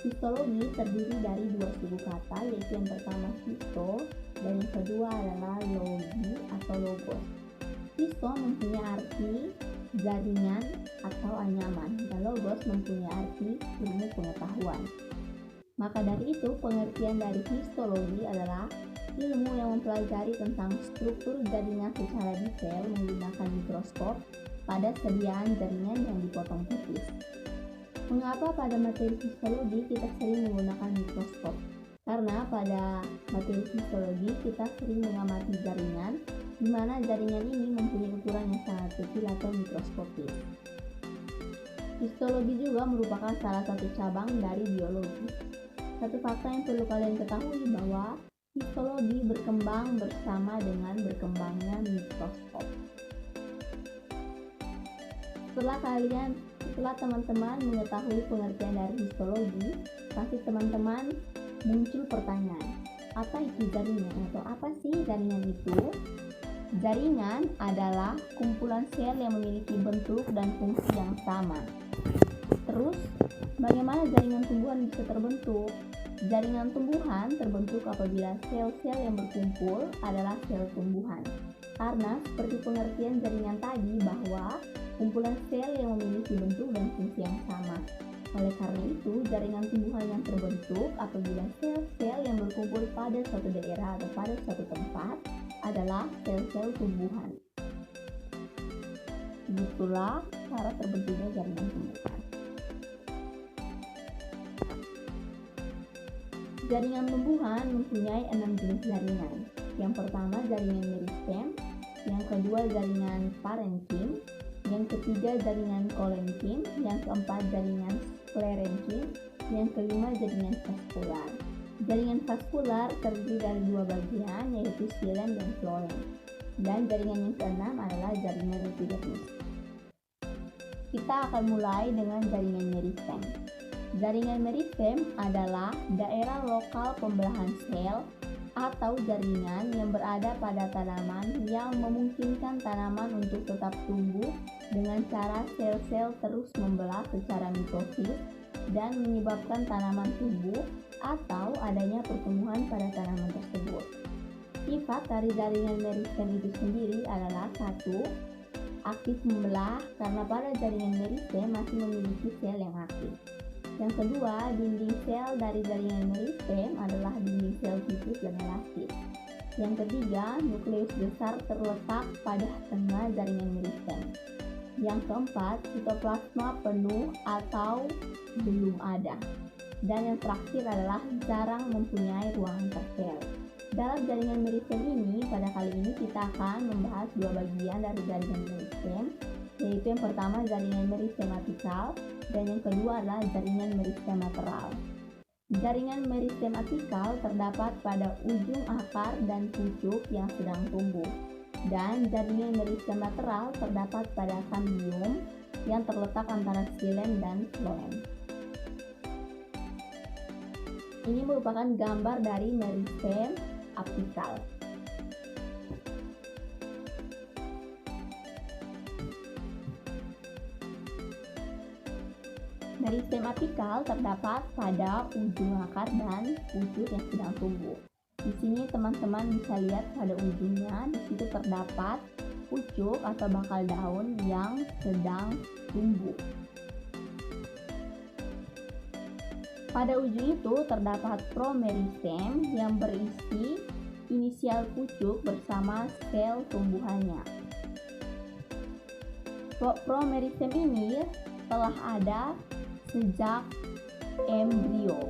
Histologi terdiri dari dua suku kata, yaitu yang pertama histo dan yang kedua adalah logi atau logos. Histo mempunyai arti jaringan atau anyaman, dan logos mempunyai arti ilmu pengetahuan. Maka dari itu, pengertian dari histologi adalah ilmu yang mempelajari tentang struktur jaringan secara detail menggunakan mikroskop pada sediaan jaringan yang dipotong tipis. Mengapa pada materi histologi kita sering menggunakan mikroskop? Karena pada materi histologi kita sering mengamati jaringan, di mana jaringan ini mempunyai ukuran yang sangat kecil atau mikroskopis. Histologi juga merupakan salah satu cabang dari biologi. Satu fakta yang perlu kalian ketahui bahwa histologi berkembang bersama dengan berkembangnya mikroskop. Setelah teman-teman mengetahui pengertian dari histologi, pasti teman-teman muncul pertanyaan, apa itu jaringan atau apa sih jaringan itu? Jaringan adalah kumpulan sel yang memiliki bentuk dan fungsi yang sama. Terus, bagaimana jaringan tumbuhan bisa terbentuk? Jaringan tumbuhan terbentuk apabila sel-sel yang berkumpul adalah sel tumbuhan. Karena seperti pengertian jaringan tadi bahwa kumpulan sel yang memiliki bentuk dan fungsi yang sama. Oleh karena itu, jaringan tumbuhan yang terbentuk apabila sel-sel yang berkumpul pada suatu daerah atau pada suatu tempat adalah sel-sel tumbuhan. Begitulah cara terbentuknya jaringan tumbuhan. Jaringan tumbuhan mempunyai 6 jenis jaringan. Yang pertama jaringan meristem, yang kedua jaringan parenkim, yang ketiga jaringan kolenkim, yang keempat jaringan sklerenkim, yang kelima jaringan vaskular. Jaringan vaskular terdiri dari dua bagian, yaitu xilem dan floem. Dan jaringan yang keenam adalah jaringan epidermis. Kita akan mulai dengan jaringan meristem. Jaringan meristem adalah daerah lokal pembelahan sel atau jaringan yang berada pada tanaman yang memungkinkan tanaman untuk tetap tumbuh dengan cara sel-sel terus membelah secara mitosis dan menyebabkan tanaman tumbuh atau adanya pertumbuhan pada tanaman tersebut. Sifat dari jaringan meristem itu sendiri adalah 1. Aktif membelah karena pada jaringan meristem masih memiliki sel yang aktif. Yang kedua, dinding sel dari jaringan meristem adalah dinding sel tipis dan elastis. Yang ketiga, nukleus besar terletak pada tengah jaringan meristem. Yang keempat, sitoplasma penuh atau belum ada. Dan yang terakhir adalah jarang mempunyai ruangan tersel. Dalam jaringan meristem ini, pada kali ini kita akan membahas dua bagian dari jaringan meristem, yaitu yang pertama jaringan meristem apikal dan yang kedua adalah jaringan meristem lateral. Jaringan meristem apikal terdapat pada ujung akar dan pucuk yang sedang tumbuh, dan jaringan meristem lateral terdapat pada kambium yang terletak antara xilem dan floem. Ini merupakan gambar dari meristem apikal. Meristem apikal terdapat pada ujung akar dan pucuk yang sedang tumbuh. Di sini teman-teman bisa lihat pada ujungnya, di situ terdapat pucuk atau bakal daun yang sedang tumbuh. Pada ujung itu terdapat promeristem yang berisi inisial pucuk bersama sel tumbuhannya. Promeristem ini telah ada sejak embrio.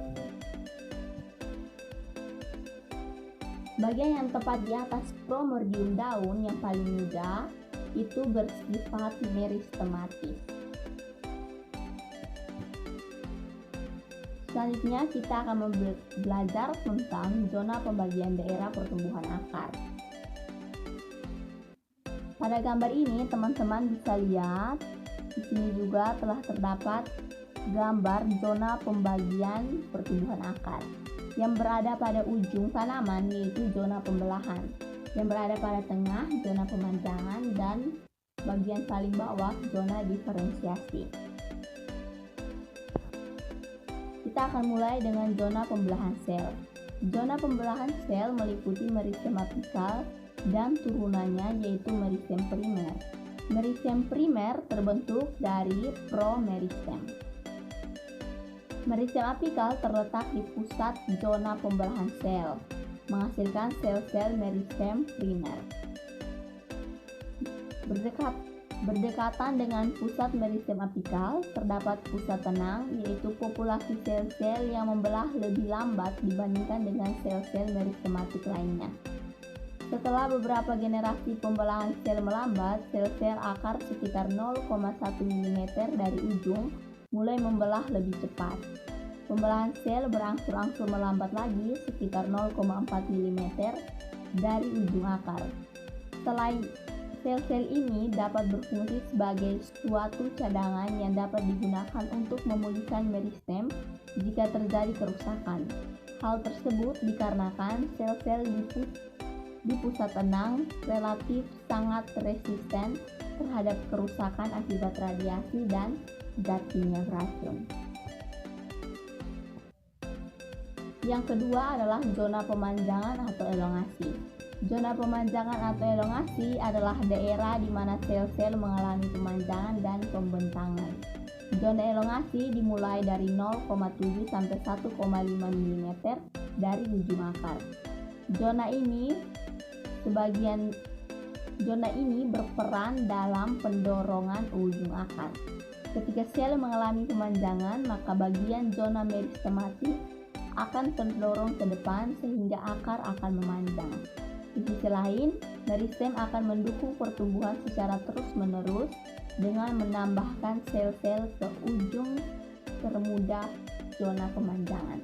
Bagian yang tepat di atas promordium daun yang paling muda itu bersifat meristematis. Selanjutnya kita akan belajar tentang zona pembagian daerah pertumbuhan akar. Pada gambar ini teman-teman bisa lihat di sini juga telah terdapat gambar zona pembagian pertumbuhan akar yang berada pada ujung tanaman, yaitu zona pembelahan, yang berada pada tengah zona pemanjangan, dan bagian paling bawah zona diferensiasi. Kita akan mulai dengan zona pembelahan sel. Zona pembelahan sel meliputi meristem apikal dan turunannya yaitu meristem primer. Meristem primer terbentuk dari promeristem. Meristem apikal terletak di pusat zona pembelahan sel, menghasilkan sel-sel meristem primer. Berdekatan dengan pusat meristem apikal, terdapat pusat tenang, yaitu populasi sel-sel yang membelah lebih lambat dibandingkan dengan sel-sel meristematik lainnya. Setelah beberapa generasi pembelahan sel melambat, sel-sel akar sekitar 0,1 mm dari ujung mulai membelah lebih cepat. Pembelahan sel berangsur-angsur melambat lagi sekitar 0,4 mm dari ujung akar. Selain sel-sel ini dapat berfungsi sebagai suatu cadangan yang dapat digunakan untuk memulihkan meristem jika terjadi kerusakan. Hal tersebut dikarenakan sel-sel di pusat tenang relatif sangat resisten terhadap kerusakan akibat radiasi dan zat kimia beracun. Yang kedua adalah zona pemanjangan atau elongasi. Zona pemanjangan atau elongasi adalah daerah di mana sel-sel mengalami pemanjangan dan pembentangan. Zona elongasi dimulai dari 0,7 sampai 1,5 mm dari ujung akar. Zona ini berperan dalam pendorongan ujung akar. Ketika sel mengalami pemanjangan, maka bagian zona meristematik akan terdorong ke depan sehingga akar akan memanjang. Di sisi lain, meristem akan mendukung pertumbuhan secara terus-menerus dengan menambahkan sel-sel ke ujung termuda zona pemanjangan.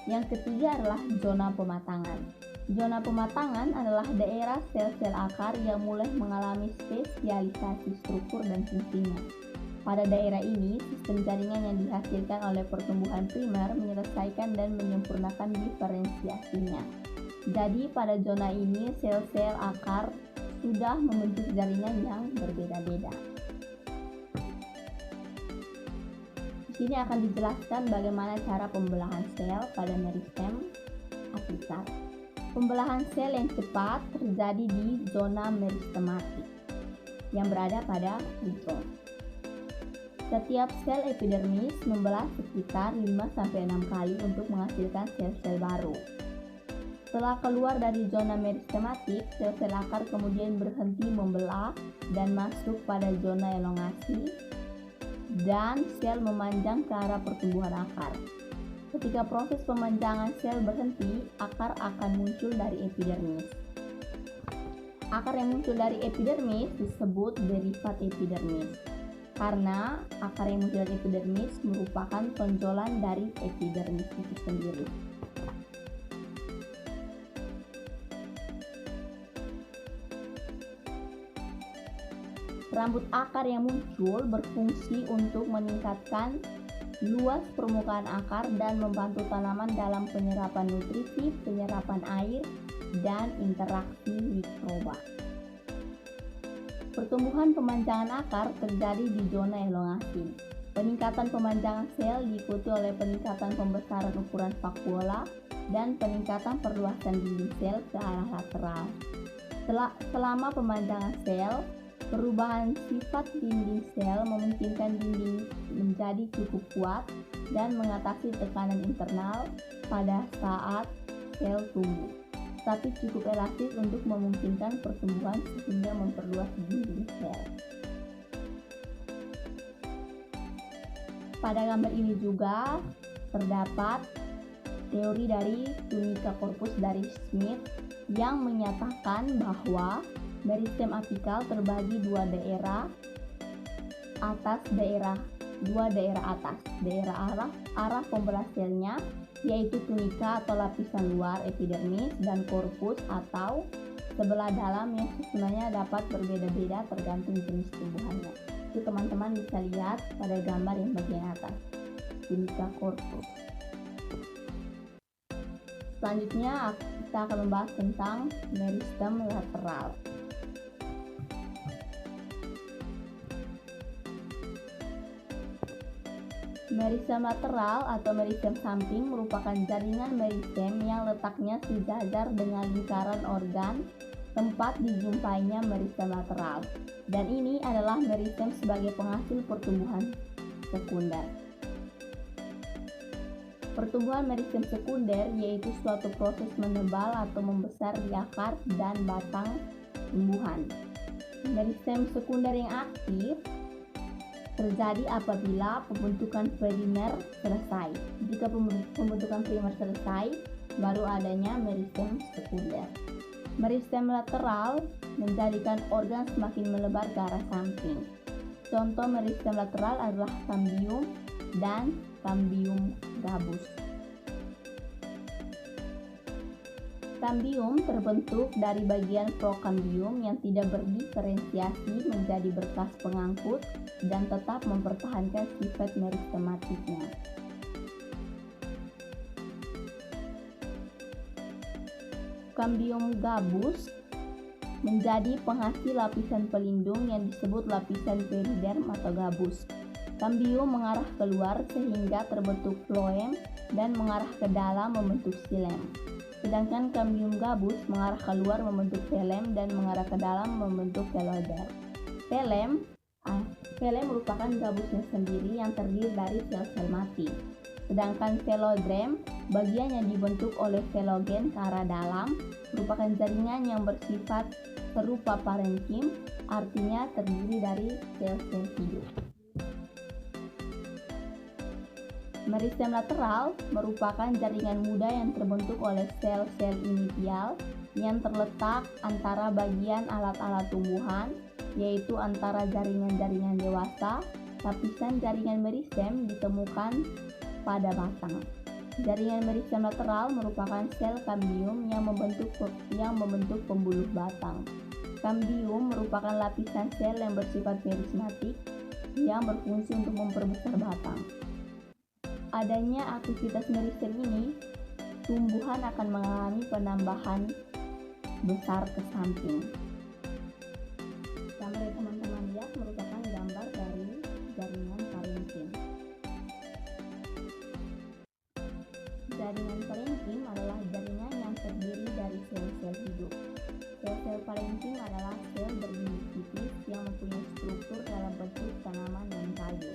Yang ketiga adalah zona pematangan. Zona pematangan adalah daerah sel-sel akar yang mulai mengalami spesialisasi struktur dan fungsinya. Pada daerah ini, sistem jaringan yang dihasilkan oleh pertumbuhan primer menyelesaikan dan menyempurnakan diferensiasinya. Jadi, pada zona ini, sel-sel akar sudah membentuk jaringan yang berbeda-beda. Di sini akan dijelaskan bagaimana cara pembelahan sel pada meristem apikal. Pembelahan sel yang cepat terjadi di zona meristematik yang berada pada ujung. Setiap sel epidermis membelah sekitar 5-6 kali untuk menghasilkan sel-sel baru. Setelah keluar dari zona meristematik, sel-sel akar kemudian berhenti membelah dan masuk pada zona elongasi dan sel memanjang ke arah pertumbuhan akar. Ketika proses pemanjangan sel berhenti, akar akan muncul dari epidermis. Akar yang muncul dari epidermis disebut derivat epidermis, karena akar yang muncul dari epidermis merupakan tonjolan dari epidermis itu sendiri. Rambut akar yang muncul berfungsi untuk meningkatkan luas permukaan akar dan membantu tanaman dalam penyerapan nutrisi, penyerapan air, dan interaksi mikroba. Pertumbuhan pemanjangan akar terjadi di zona elongasi. Peningkatan pemanjangan sel diikuti oleh peningkatan pembesaran ukuran vakuola dan peningkatan perluasan dinding sel ke arah lateral. Selama pemanjangan sel, perubahan sifat dinding sel memungkinkan dinding menjadi cukup kuat dan mengatasi tekanan internal pada saat sel tumbuh, tapi cukup elastis untuk memungkinkan pertumbuhan sehingga memperluas dinding sel. Pada gambar ini juga terdapat teori dari tunica corpus dari Smith yang menyatakan bahwa meristem apikal terbagi dua daerah atas, daerah arah pembelah selnya, yaitu tunika atau lapisan luar epidermis dan korpus atau sebelah dalam yang susunannya dapat berbeda-beda tergantung jenis tumbuhannya. Itu teman-teman bisa lihat pada gambar yang bagian atas, tunika corpus. Selanjutnya kita akan membahas tentang meristem lateral. Meristem lateral atau meristem samping merupakan jaringan meristem yang letaknya sejajar dengan lingkaran organ tempat dijumpainya meristem lateral, dan ini adalah meristem sebagai penghasil pertumbuhan sekunder. Pertumbuhan meristem sekunder yaitu suatu proses menebal atau membesar di akar dan batang tumbuhan. Meristem sekunder yang aktif terjadi apabila pembentukan primer selesai. Jika pembentukan primer selesai, baru adanya meristem sekunder. Meristem lateral menjadikan organ semakin melebar ke arah samping. Contoh meristem lateral adalah kambium dan kambium gabus. Kambium terbentuk dari bagian prokambium yang tidak berdiferensiasi menjadi berkas pengangkut dan tetap mempertahankan sifat meristematiknya. Kambium gabus menjadi penghasil lapisan pelindung yang disebut lapisan periderm atau gabus. Kambium mengarah keluar sehingga terbentuk floem dan mengarah ke dalam membentuk xilem. Sedangkan kambium gabus mengarah keluar membentuk velem dan mengarah ke dalam membentuk veloderm. Velem merupakan gabusnya sendiri yang terdiri dari sel-sel mati. Sedangkan velodrem, bagian yang dibentuk oleh velogen ke arah dalam, merupakan jaringan yang bersifat serupa parenkim, artinya terdiri dari sel-sel hidup. Meristem lateral merupakan jaringan muda yang terbentuk oleh sel-sel initial yang terletak antara bagian alat-alat tumbuhan, yaitu antara jaringan-jaringan dewasa. Lapisan jaringan meristem ditemukan pada batang. Jaringan meristem lateral merupakan sel kambium yang membentuk pembuluh batang. Kambium merupakan lapisan sel yang bersifat merismatik yang berfungsi untuk memperbesar batang. Adanya aktivitas meristem ini, tumbuhan akan mengalami penambahan besar ke samping. Gambar yang teman-teman lihat merupakan gambar dari jaringan parenkim. Jaringan parenkim adalah jaringan yang terdiri dari sel-sel hidup. Sel-sel parenkim adalah sel berdinding tipis yang mempunyai struktur dalam bentuk tanaman dan kayu,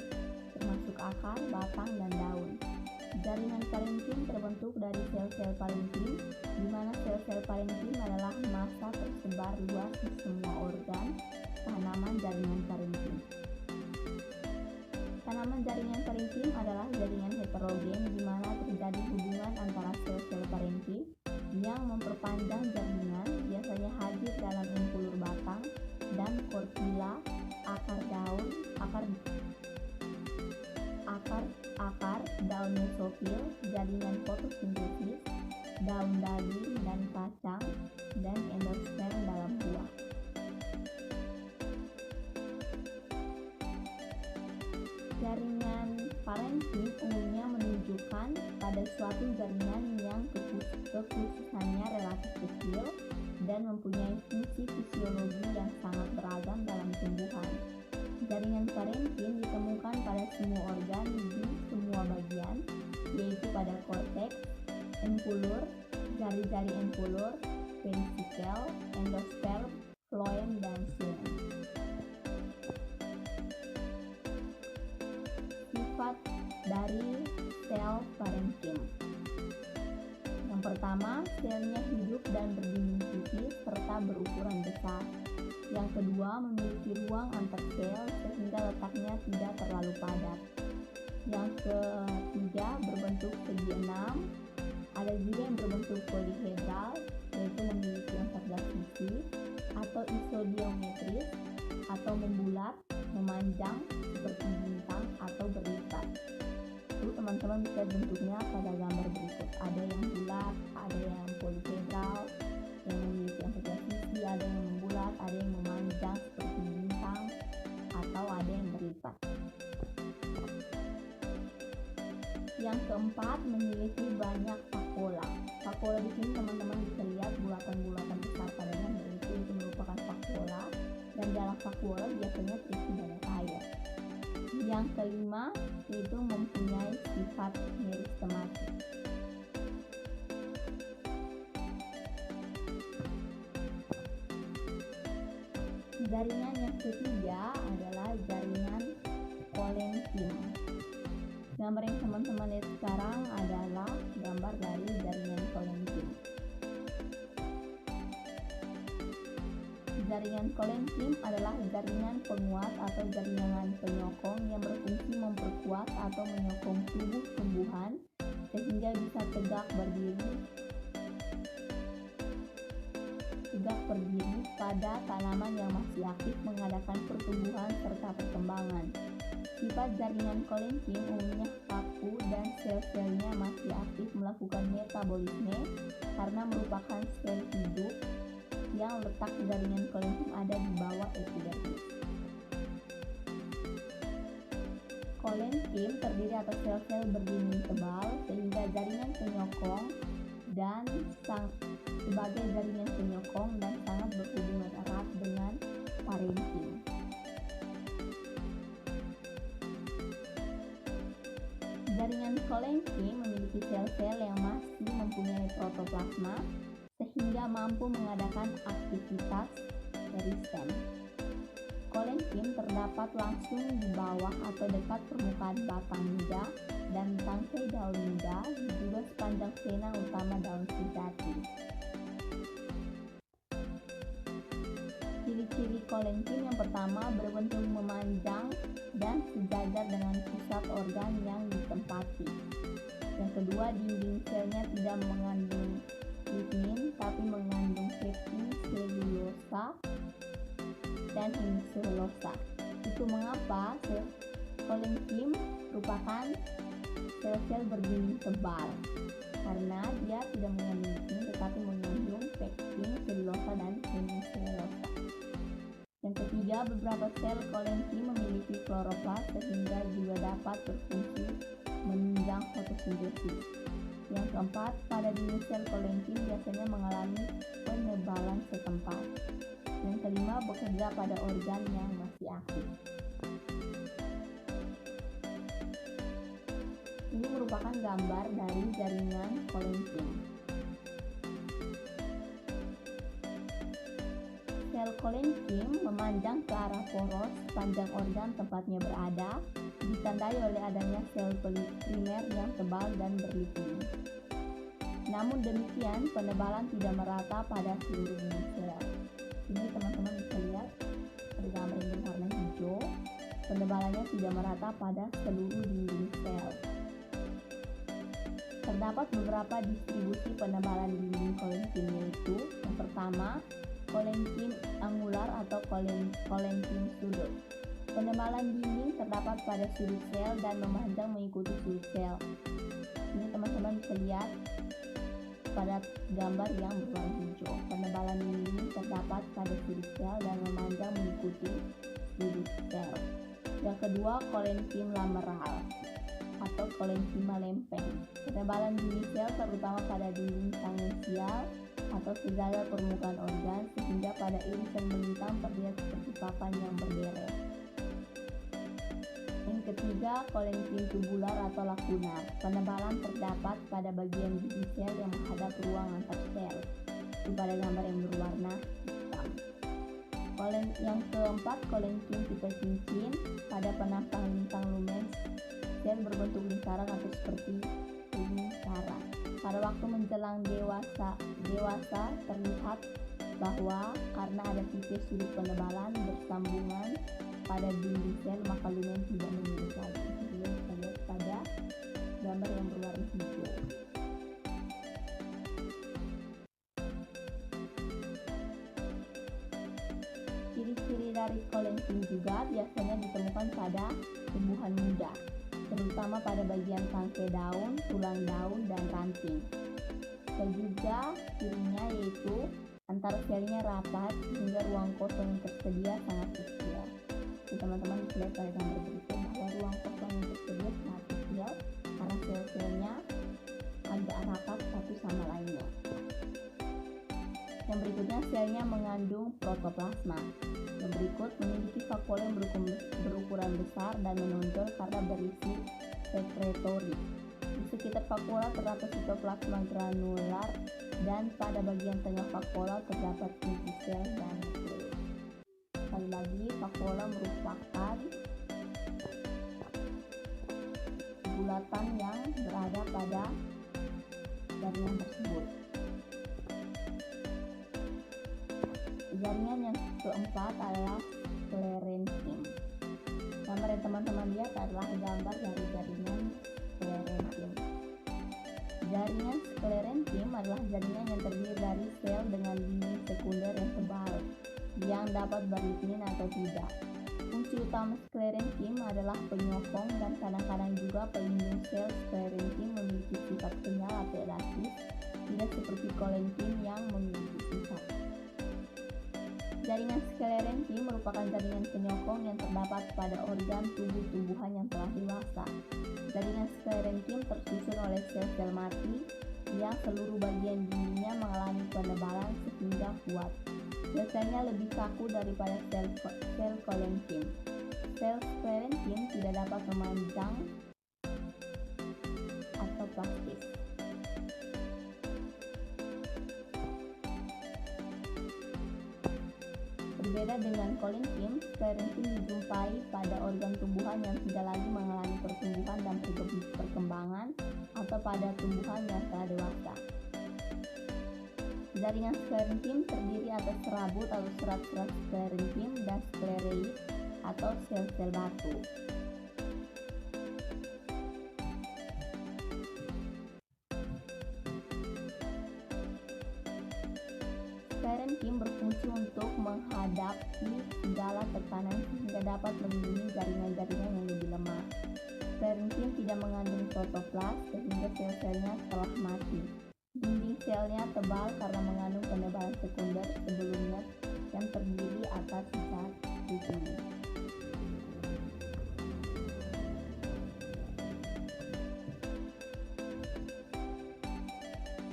termasuk akar, batang, dan daun. Jaringan parenkim terbentuk dari sel-sel parenkim, di mana sel-sel parenkim adalah massa tersebar luas di semua organ tanaman jaringan parenkim. Tanaman jaringan parenkim adalah jaringan heterogen di mana terjadi hubungan antara sel-sel parenkim yang memperpanjang jaringan, biasanya hadir dalam empulur batang dan kortila, akar daun, daun mesofil, jaringan fotosintesis, daun daging dan kacang, dan endosperm dalam buah. Jaringan parenkim umumnya menunjukkan pada suatu jaringan yang kekhususannya relatif kecil dan mempunyai fungsi fisiologi yang sangat beragam dalam tumbuhan. Jaringan parenkim ditemukan pada semua organ di semua bagian, yaitu pada korteks, empulur, jari-jari empulur, vesikel, endosperm, floem, dan xilem. Sifat dari sel parenkim. Yang pertama, selnya hidup dan berdinding tipis serta berukuran besar. Yang kedua, memiliki ruang antar sel sehingga letaknya tidak terlalu padat. Yang ketiga, berbentuk segi enam. Ada juga yang berbentuk polihedral, yaitu memiliki 14 sisi, atau isodiometris, atau membulat, memanjang seperti bintang, atau berlipat. Lalu teman-teman bisa bentuknya pada gambar berikut. Ada yang bulat, ada yang polihedral, yang memiliki 14 sisi, ada yang membulat, ada yang memanjang seperti bintang, atau ada yang berlipat. Yang keempat, memiliki banyak vakuola. Vakuola di sini teman-teman bisa lihat bulatan-bulatan besar pada gambar itu merupakan vakuola, dan dalam vakuola biasanya terisi banyak air. Yang kelima yaitu mempunyai sifat meristematik. Jaringan yang ketiga adalah jaringan kolenkim. Gambar yang teman-teman lihat sekarang adalah gambar dari jaringan kolenkim. Jaringan kolenkim adalah jaringan penguat atau jaringan penyokong yang berfungsi memperkuat atau menyokong tubuh tumbuhan sehingga bisa tegak berdiri pada tanaman yang masih aktif mengadakan pertumbuhan serta perkembangan. Sifat jaringan kolenkim umumnya kaku dan sel-selnya masih aktif melakukan metabolisme karena merupakan sel hidup yang letak jaringan kolenkim ada di bawah epidermis. Kolenkim terdiri atas sel-sel berdinding tebal sehingga jaringan penyokong dan sebagai jaringan penyokong dan sangat berhubungan erat dengan parenkim. Jaringan kolenkim memiliki sel-sel yang masih mempunyai protoplasma sehingga mampu mengadakan aktivitas dari stem. Kolenkim terdapat langsung di bawah atau dekat permukaan batang muda dan tangkai daun muda, juga sepanjang vena utama daun sejati. Ciri-ciri kolenkim yang pertama berbentuk memanjang dan sejajar dengan pusat organ yang ditempati. Yang kedua, dinding selnya tidak mengandung lignin tapi mengandung pektin, selulosa, dan hemiselulosa. Itu mengapa sel kolenkim merupakan sel-sel berdinding tebal, karena dia tidak mengandung lignin tetapi mengandung pektin, selulosa, dan hemiselulosa. Yang ketiga, beberapa sel kolenkim memiliki kloroplas sehingga juga dapat berfungsi menunjang fotosintesis. Yang keempat, pada dinding sel kolenkim biasanya mengalami penebalan setempat. Yang kelima, bekerja pada organ yang masih aktif. Ini merupakan gambar dari jaringan kolenkim. Sel kolenkim memanjang ke arah poros sepanjang organ tempatnya berada, ditandai oleh adanya sel primer yang tebal dan berlignin. Namun demikian, penebalan tidak merata pada seluruh dinding sel. Ini teman-teman bisa lihat pada gambar yang berwarna hijau, penebalannya tidak merata pada seluruh dinding sel. Terdapat beberapa distribusi penebalan dinding kolenkim, yaitu yang pertama, kolenkim angular atau kolenkim sudut. Penebalan dinding terdapat pada sudut sel dan memanjang mengikuti sudut sel. Ini teman-teman bisa lihat pada gambar yang berwarna hijau. Penebalan dinding terdapat pada sudut sel dan memanjang mengikuti sudut sel. Yang kedua, kolenkim lameral atau kolenkima lempeng. Penebalan dinding sel terutama pada dinding tangensial atau sejajar permukaan organ sehingga pada irisan melintang terlihat seperti papan yang berderet. Yang ketiga, kolenkim tubular atau lakunar. Penebalan terdapat pada bagian gigi sel yang menghadap ruang antar sel. Itu pada gambar yang berwarna hitam. Yang keempat, kolenkim tipe cincin. Pada penampang lintang lumen, sel berbentuk lingkaran atau seperti lingkaran. Pada waktu menjelang dewasa terlihat bahwa karena ada tipe sudut penebalan bersambungan pada dinding sel, maka lumen tidak menyudut lagi. Jadi kita lihat pada gambar yang berwarna hijau. Ciri-ciri dari kolenkim juga biasanya ditemukan pada tumbuhan muda, terutama pada bagian tangkai daun, tulang daun, dan ranting. Dan juga cirinya yaitu antara selnya rapat sehingga ruang kosong yang tersedia sangat kecil. Teman-teman bisa lihat pada gambar berikut bahwa ruang kosong yang tersedia sangat kecil karena sel-selnya agak rapat satu sama lainnya. Yang berikutnya, selnya mengandung protoplasma. Yang berikut, memiliki vakuola yang berukuran besar dan menonjol karena berisi sekretori. Di sekitar vakuola terdapat sitoplasma granular dan pada bagian tengah vakuola terdapat inti sel dan nukleus. Sekali lagi, vakuola merupakan bulatan yang berada pada jaringan tersebut. Jaringan yang keempat adalah sklerenkim. Gambar yang teman-teman lihat adalah gambar dari jaringan sklerenkim. Jaringan sklerenkim adalah jaringan yang terdiri dari sel dengan dinding sekunder yang tebal yang dapat berlignin atau tidak. Fungsi utama sklerenkim adalah penyokong dan kadang-kadang juga pelindung. Sel sklerenkim memiliki sifat kenyal atau elastis, tidak seperti kolenkim yang memiliki sifat. Jaringan sklerenkim merupakan jaringan penyokong yang terdapat pada organ tubuh-tubuhan yang telah dewasa. Jaringan sklerenkim tersusun oleh sel-sel mati yang seluruh bagian dindingnya mengalami penebalan sehingga kuat. Sel-selnya lebih kaku daripada sel kolenkim. Sel sklerenkim tidak dapat memanjang atau plastis. Berbeda dengan kolenkim, sklerenkim dijumpai pada organ tumbuhan yang tidak lagi mengalami pertumbuhan dan perkembangan atau pada tumbuhan yang telah dewasa. Jaringan sklerenkim terdiri atas serabut atau serat-serat sklerenkim dan sklereid atau sel-sel batu. Sklerenkim berfungsi untuk menghadapi segala tekanan sehingga dapat melindungi jaringan-jaringan yang lebih lemah. Sklerenkim tidak mengandung protoplas sehingga sel-selnya telah mati. Dinding selnya tebal karena mengandung penebalan sekunder sebelumnya yang terdiri atas zat lignin.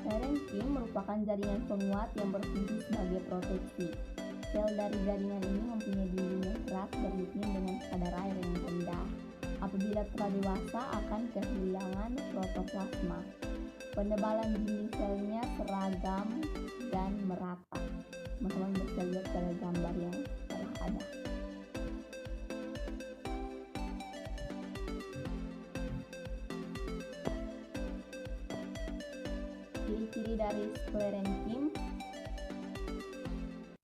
Sklerenkim merupakan jaringan penguat yang berfungsi sebagai proteksi. Sel dari jaringan ini mempunyai dinding yang keras berlignin dengan kadar air yang rendah. Apabila telah dewasa akan kehilangan protoplasma. Penebalan dinding selnya seragam dan merata. Teman-teman bisa lihat pada gambar yang telah ada. Ciri-ciri dari sklerenkim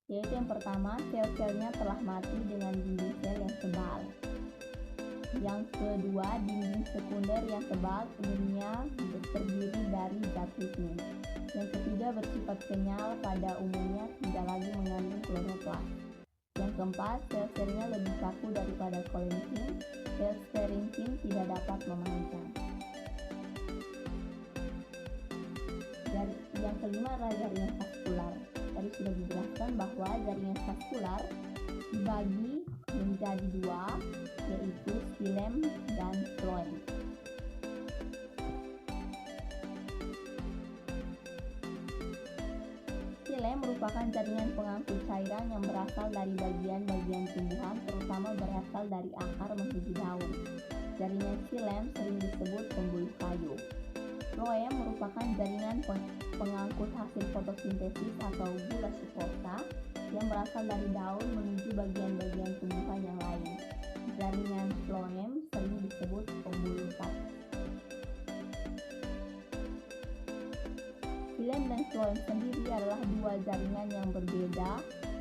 yaitu yang pertama, sel-selnya telah mati dengan dinding sel yang tebal. Yang kedua, dinding sekunder yang tebal umumnya terdiri dari zat lignin. Yang ketiga, bersifat kenyal pada umumnya tidak lagi mengandung kloroplas. Yang keempat, sel-selnya lebih kaku daripada kolenkim. Sel sklerenkim tidak dapat memanjang. Dan yang kelima adalah jaringan vaskular. Tadi sudah dijelaskan bahwa jaringan vaskular dibagi menjadi dua, yaitu xilem dan phloem. Xilem merupakan jaringan pengangkut cairan yang berasal dari bagian-bagian tumbuhan, terutama berasal dari akar menuju daun. Jaringan xilem sering disebut pembuluh kayu. Phloem merupakan jaringan pengangkut hasil fotosintesis atau gula sukrosa yang berasal dari daun menuju bagian-bagian tumbuhan yang lain. Jaringan phloem sering disebut pembuluh kayu. Xilem dan phloem sendiri adalah dua jaringan yang berbeda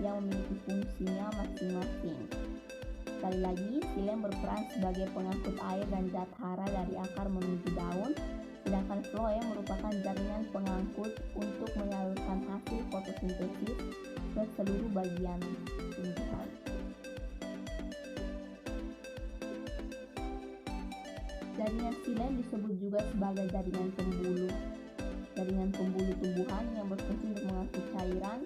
yang memiliki fungsinya masing-masing. Sekali lagi, xilem berperan sebagai pengangkut air dan zat hara dari akar menuju daun, sedangkan phloem merupakan jaringan pengangkut untuk menyalurkan hasil fotosintesis ke seluruh bagian tumbuhan. Jaringan xilem disebut juga sebagai jaringan pembuluh tumbuhan yang berfungsi untuk mengangkut cairan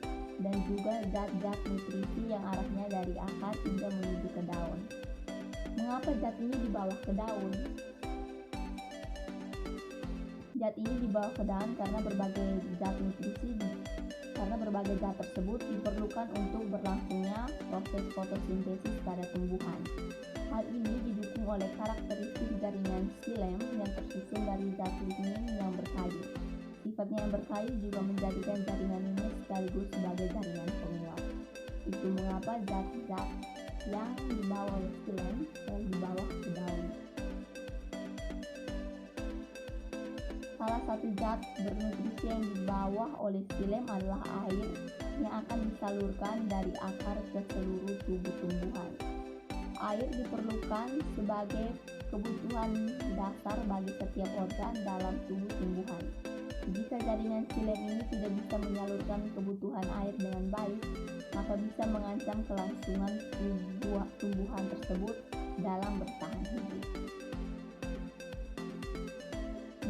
dan juga zat-zat nutrisi yang arahnya dari akar hingga menuju ke daun. Mengapa zat ini dibawa ke daun? Zat ini dibawa ke daun karena berbagai zat nutrisi karena berbagai zat tersebut diperlukan untuk berlangsungnya proses fotosintesis pada tumbuhan. Hal ini didukung oleh karakteristik jaringan xilem yang tersusun dari zat lignin yang berkayu. Sifatnya yang berkayu juga menjadikan jaringan ini sekaligus sebagai jaringan penguat. Itu mengapa zat-zat yang dibawa oleh xilem selalu dibawa ke daun. Salah satu zat bernutrisi yang dibawa oleh xilem adalah air yang akan disalurkan dari akar ke seluruh tubuh tumbuhan. Air diperlukan sebagai kebutuhan dasar bagi setiap organ dalam tubuh tumbuhan. Jika jaringan xilem ini tidak bisa menyalurkan kebutuhan air dengan baik, maka bisa mengancam kelangsungan tumbuhan tersebut dalam bertahan hidup.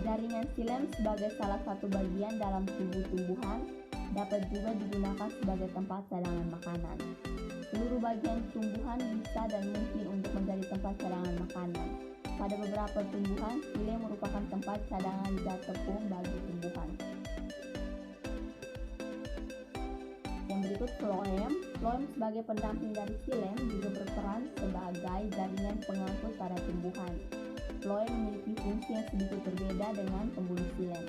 Jaringan xilem sebagai salah satu bagian dalam tubuh tumbuhan dapat juga digunakan sebagai tempat cadangan makanan. Seluruh bagian tumbuhan bisa dan mungkin untuk menjadi tempat cadangan makanan. Pada beberapa tumbuhan, xilem merupakan tempat cadangan zat tepung bagi tumbuhan. Yang berikut floem. Floem sebagai pendamping dari xilem juga berperan sebagai jaringan pengangkut pada tumbuhan. Floem memiliki fungsi yang sedikit berbeda dengan pembuluh xilem.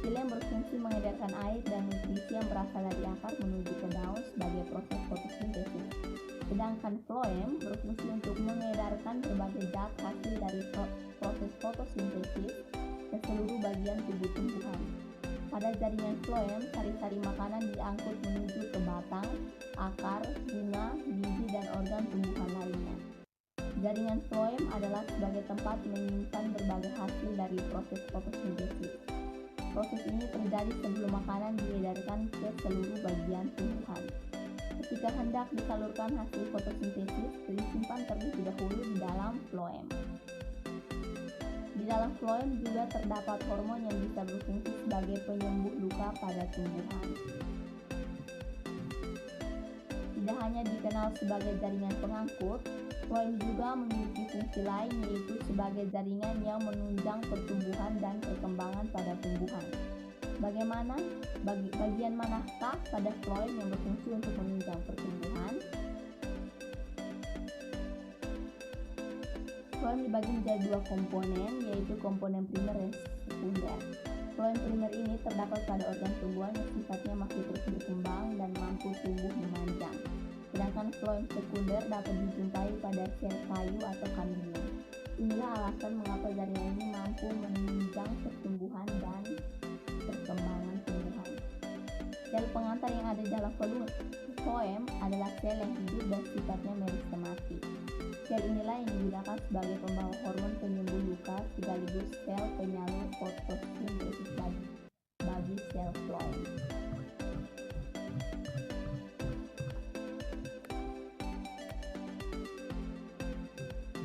Xilem berfungsi mengedarkan air dan nutrisi yang berasal dari akar menuju ke daun sebagai proses fotosintesis. Sedangkan floem berfungsi untuk mengedarkan berbagai zat hasil dari proses fotosintesis ke seluruh bagian tubuh tumbuhan. Pada jaringan floem, sari-sari makanan diangkut menuju ke batang, akar, bunga, biji, dan organ tumbuhan lainnya. Jaringan floem adalah sebagai tempat menyimpan berbagai hasil dari proses fotosintesis. Proses ini terjadi sebelum makanan diedarkan ke seluruh bagian tumbuhan. Ketika hendak disalurkan hasil fotosintesis, disimpan terlebih dahulu di dalam floem. Di dalam floem juga terdapat hormon yang bisa berfungsi sebagai penyembuh luka pada tumbuhan. Tidak hanya dikenal sebagai jaringan pengangkut, floem juga memiliki fungsi lain, yaitu sebagai jaringan yang menunjang pertumbuhan dan perkembangan pada tumbuhan. Bagian manakah pada floem yang berfungsi untuk menunjang pertumbuhan? Floem dibagi menjadi dua komponen, yaitu komponen primer dan sekunder. Floem primer ini terdapat pada organ tumbuhan yang sifatnya masih terus berkembang dan mampu tumbuh memanjang. Sedangkan floem sekunder dapat dijumpai pada sel kayu atau kambium. Inilah alasan mengapa jaringan ini mampu menunjang pertumbuhan dan perkembangan tumbuhan. Sel pengantar yang ada di dalam floem adalah sel yang hidup dan sifatnya meristematik. Sel inilah yang digunakan sebagai pembawa hormon penyembuh luka sekaligus sel penyalur fotosintesis bagi sel floem.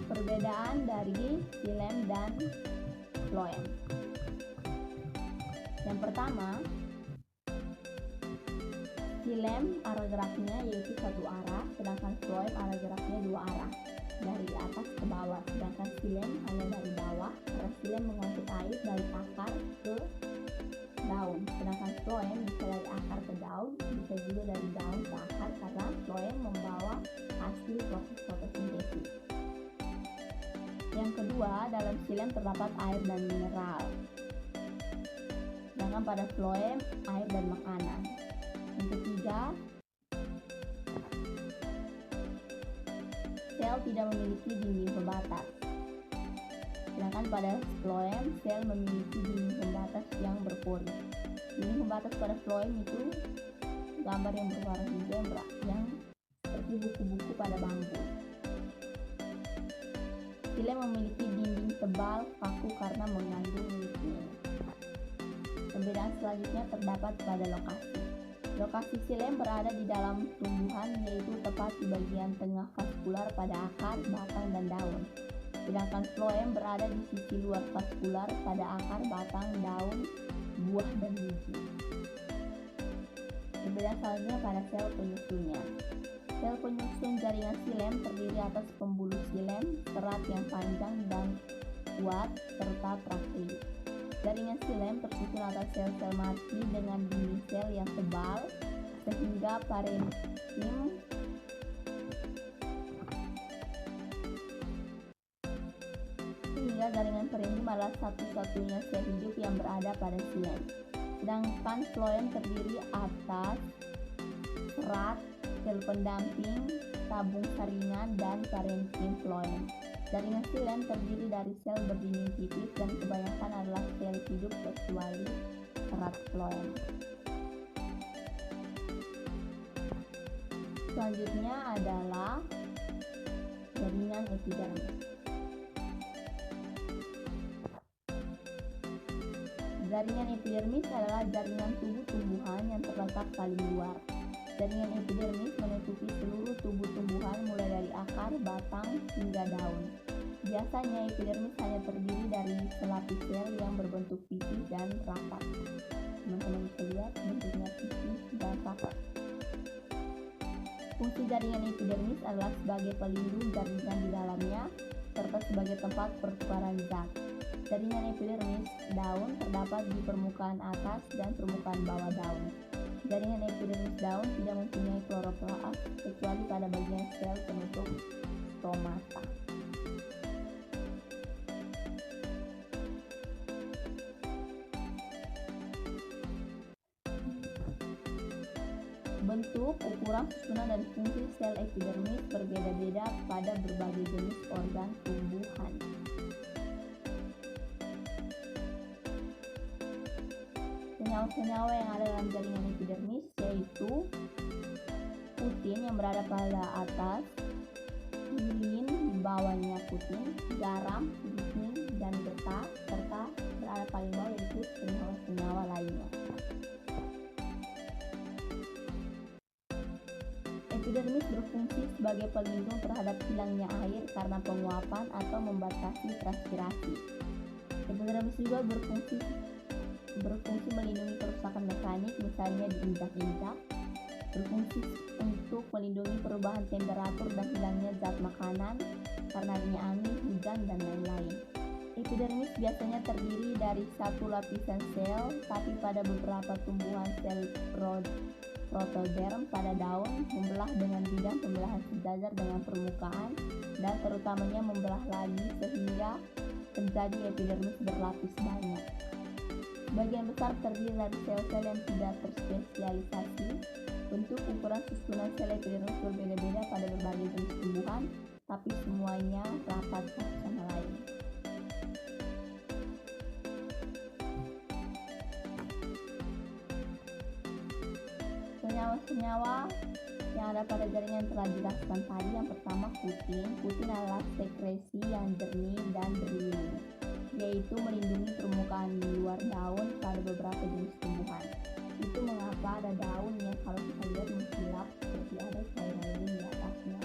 Perbedaan dari xilem dan floem. Yang pertama, xilem arah geraknya yaitu satu arah, sedangkan floem arah geraknya dua arah, dari atas ke bawah. Sedangkan xilem hanya dari bawah, karena xilem mengangkut air dari akar ke daun, sedangkan floem bisa dari akar ke daun, bisa juga dari daun ke akar, karena floem membawa hasil proses fotosintesis. Yang kedua, dalam xilem terdapat air dan mineral, sedangkan pada floem air dan makanan. Yang ketiga, sel tidak memiliki dinding pembatas, sedangkan pada floem sel memiliki dinding pembatas yang berpori. Dinding pembatas pada floem itu gambar yang berwarna hijau yang seperti buku-buku pada bangku. Xilem memiliki dinding tebal kaku karena mengandung lignin. Perbedaan selanjutnya terdapat pada lokasi. Lokasi xilem berada di dalam tumbuhan, yaitu tepat di bagian tengah vaskular pada akar, batang, dan daun. Sedangkan floem berada di sisi luar vaskular pada akar, batang, daun, buah, dan biji. Perbedaan selanjutnya pada sel penyusunnya. Sel penyusun jaringan xilem terdiri atas pembuluh xilem, serat yang panjang dan kuat, serta traklit. Jaringan xilem tersusun atas sel-sel mati dengan dinding sel yang tebal sehingga parenkim jaringan parenkim adalah satu-satunya sel hidup yang berada pada silen. Sedangkan floem terdiri atas serat, sel pendamping, tabung saringan, dan parenkim floem. Jaringan silen terdiri dari sel berdinding tipis dan kebanyakan adalah sel hidup kecuali serat floem. Selanjutnya adalah jaringan epidermis. Jaringan epidermis adalah jaringan tubuh tumbuhan yang terletak paling luar. Jaringan epidermis menutupi seluruh tubuh tumbuhan mulai dari akar, batang, hingga daun. Biasanya epidermis hanya terdiri dari selapis sel yang berbentuk pipih dan rapat. Teman-teman bisa lihat bentuknya pipih dan rapat. Fungsi jaringan epidermis adalah sebagai pelindung jaringan di dalamnya, serta sebagai tempat pertukaran zat. Jaringan epidermis daun terdapat di permukaan atas dan permukaan bawah daun. Jaringan epidermis daun tidak mempunyai kloroplas kecuali pada bagian sel penutup stomata. Bentuk, ukuran, susunan, dan fungsi sel epidermis berbeda-beda pada berbagai jenis organ tumbuhan. Senyawa-senyawa yang ada dalam jaringan epidermis yaitu putin yang berada pada atas, lilin di bawahnya putin, garam, lignin, dan getah, serta berada paling bawah yaitu senyawa-senyawa lainnya. Epidermis berfungsi sebagai pelindung terhadap hilangnya air karena penguapan atau membatasi transpirasi. Epidermis juga berfungsi melindungi kerusakan mekanik, misalnya diinjak-injak, berfungsi untuk melindungi perubahan temperatur dan hilangnya zat makanan karena adanya angin, hujan, dan lain-lain. Epidermis biasanya terdiri dari satu lapisan sel, tapi pada beberapa tumbuhan sel protoderm pada daun membelah dengan bidang pembelahan sejajar dengan permukaan dan terutamanya membelah lagi sehingga terjadi epidermis berlapis banyak. Sebagian besar terdiri dari sel-sel yang tidak terspesialisasi. Bentuk, ukuran, susunan sel epidermis berbeda-beda pada berbagai jenis tumbuhan, tapi semuanya rapat satu sama lain. Senyawa-senyawa yang ada pada jaringan telah dijelaskan tadi. Yang pertama putin. Putin adalah sekresi yang jernih dan berlilin, yaitu melindungi permukaan di luar daun pada beberapa jenis tumbuhan. Itu mengapa ada daun yang kalau kita lihat mengkilap seperti ada cairan lilin di atasnya.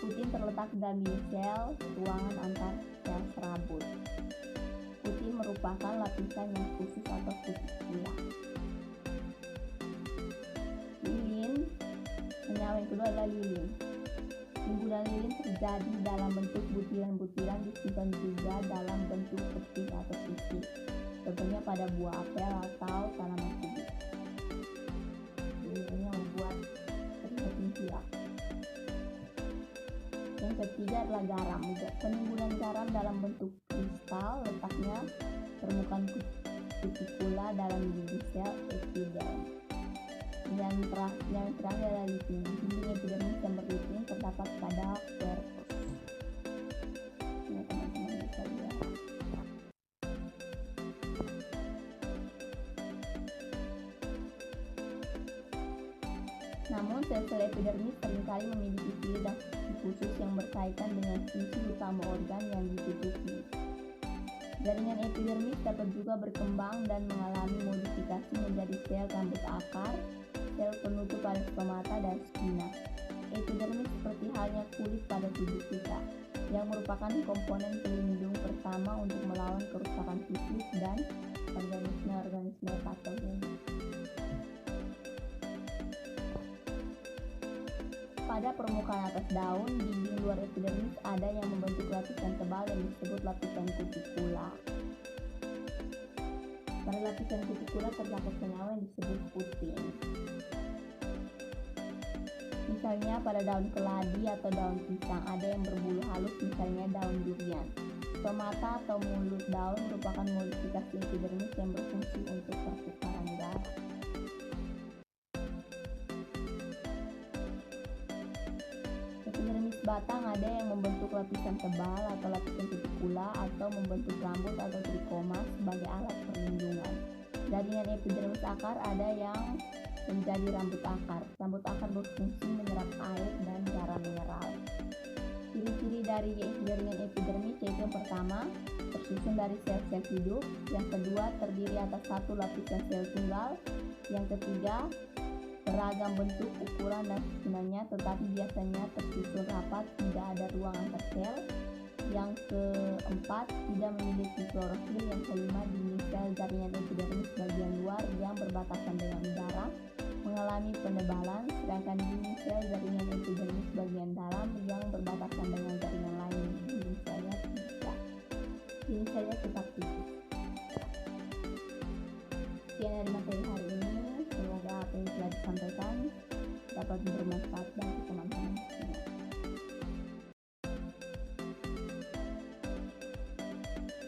Putin terletak dalam sel ruangan antar sel serabut. Putin merupakan lapisan yang khusus atau kutikula. Lilin, senyawa yang kedua adalah lilin. Timbunan lilin terjadi dalam bentuk butiran-butiran, disimpan juga dalam bentuk peti atau sisik, contohnya pada buah apel atau tanaman kubis. Ini membuat terlihat mengkilap. Yang ketiga adalah garam. Penimbunan garam dalam bentuk kristal, letaknya permukaan kutikula dalam dinding sel epidermis. Yang terakhir adalah litin. Dinding epidermis yang berlitin terdapat pada vertex. Ini teman-teman bisa lihat. Namun sel-sel epidermis seringkali memiliki ciri dan khusus yang berkaitan dengan fungsi utama organ yang ditutupi. Jaringan epidermis dapat juga berkembang dan mengalami modifikasi menjadi sel rambut akar, sel penutup pada stomata dan spina. Epidermis seperti halnya kulit pada tubuh kita, yang merupakan komponen pelindung pertama untuk melawan kerusakan fisik dan organisme-organisme patogen. Pada permukaan atas daun, dinding luar epidermis ada yang membentuk lapisan tebal yang disebut lapisan kutikula. Pada lapisan kutikula terdapat senyawa yang disebut putin. Misalnya pada daun keladi atau daun pisang ada yang berbulu halus, misalnya daun durian. Stomata atau mulut daun merupakan modifikasi epidermis yang berfungsi untuk pertukaran darah. Epidermis batang ada yang membentuk lapisan tebal atau lapisan kutikula atau membentuk rambut atau trikoma sebagai alat perlindungan. Jaringan epidermis akar ada yang menjadi rambut akar. Rambut akar berfungsi menyerap air dan darah mineral. Ciri-ciri dari jaringan epidermis yaitu yang pertama, tersusun dari sel-sel hidup. Yang kedua, terdiri atas satu lapisan sel tunggal. Yang ketiga, beragam bentuk, ukuran, dan susunannya, tetapi biasanya tersusun rapat, tidak ada ruang antar sel. Yang keempat, tidak memiliki klorofil. Yang kelima, dinding sel jaringan epidermis bagian luar yang berbatasan dengan udara mengalami penebalan, sedangkan dinding sel jaringan epidermis bagian dalam yang berbatasan dengan jaringan lain dinding selnya tidak. Dinding selnya tetap tipis. Sekian dari materi hari ini. Semoga apa yang telah disampaikan dapat bermanfaat bagi teman-teman semua.